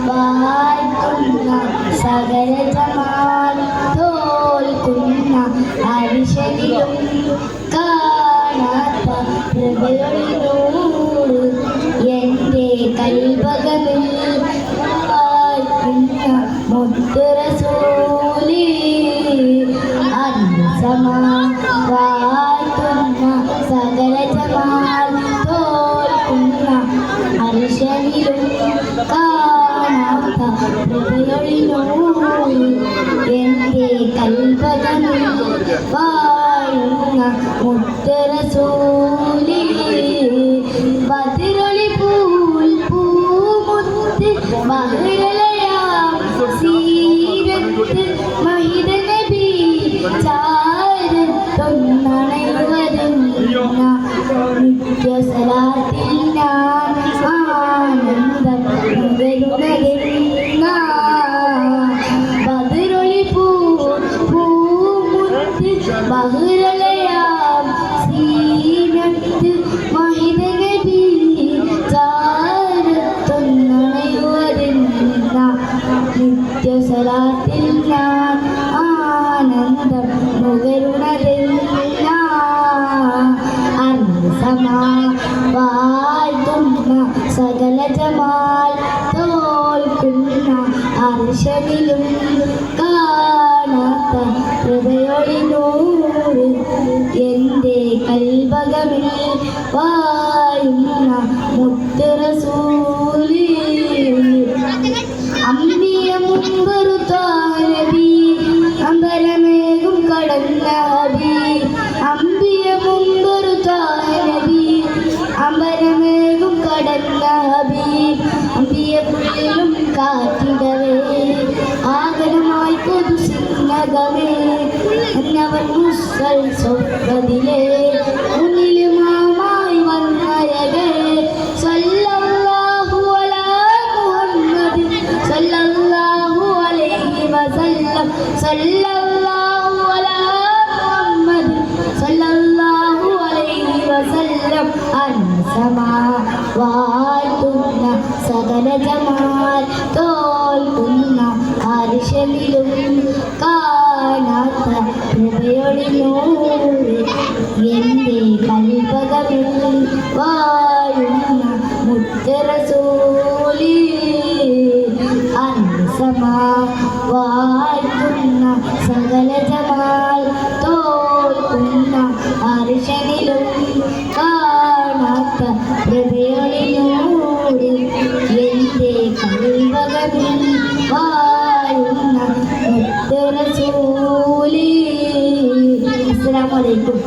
വാഴ്ത്തുന്ന സകല ജമാൽ തോൽക്കുന്ന അരിശനിലും കാണാത്ത ഹൃദയൊളിനൂറ് എൻ്റെ കൽബകമിൽ വാഴ്ത്തുന്ന മുത്ത് റസൂലി അൻസമാ വാഴ്ത്തുന്ന സകല ജമാൽ തോൽക്കുന്ന അരിശനിലും കാണാത്ത ഹൃദയൊളിനൂറ് എൻ്റെ കൽബകമിൽ വാഴുന്ന മുത്ത് റസൂലി ബദറൊളി പൂമുത്ത് മഹിളയാം സീരത്ത് മഹിത നബി ചാരത്തൊന്നണയുവരുന്ന നിത്യസലാത്തിൽ ഞാൻ ആനന്ദം നുകരുന്ന ബദറൊളി പൂമുത്ത് മഹിളയാം സീരത്ത് മഹിത നബി ചാരത്തൊന്നണയുവരുന്ന നിത്യസലാത്തിൽ ഞാൻ ആനന്ദം നുകരുന്നതെന്ന അർസമാ വാഴ്ത്തുന്ന സകല ജമാൽ തോൽക്കുന്ന അർശനിലും കാണാത്ത ഹൃദയൊളിനൂറ് എൻ്റെ കൽബകമിൽ വാഴുന്ന മുത്ത് റസൂലി അമ്പിയ മുമ്പൊരു താനബി അമ്പലമേകും കടന്ന ഹബി അമ്പിയ മുമ്പൊരു താനബി അമ്പലമേകും കടന്ന ഹബി അമ്പിയ പുള്ളിലും കാറ്റിടവേ ആഗനമായി കൊതുസിനകമേ എന്നവൻ മുസ്സൽ സ്വപ്നത്തിലെ മുന്നിലുമായി വന്നരകേ സല്ലല്ലാഹു അലാ മുഹമ്മദ് സല്ലല്ലാഹു അലൈഹി വസല്ലം സല്ലല്ലാഹു അലാ മുഹമ്മദ് സല്ലല്ലാഹു അലൈഹി വസല്ലം അൻസമാ വാഴ്ത്തുന്ന സകല ജമാൽ തോൽക്കുന്ന അരിശനിലും കാണാത്ത ഹൃദയൊളിനൂറ് എൻ്റെ കൽബകമിൽ വാഴുന്ന മുത്ത് റസൂലി അൻസമാ വാഴ്ത്തുന്ന സകല ജമാൽ തോൽക്കുന്ന അരിശനിലും കാണാത്ത ഹൃദയൊളിനൂറ് എൻ്റെ കൽബകമിൽ വാഴുന്ന മുത്ത് റസൂലി. അസ്സലാമു അലൈക്കും.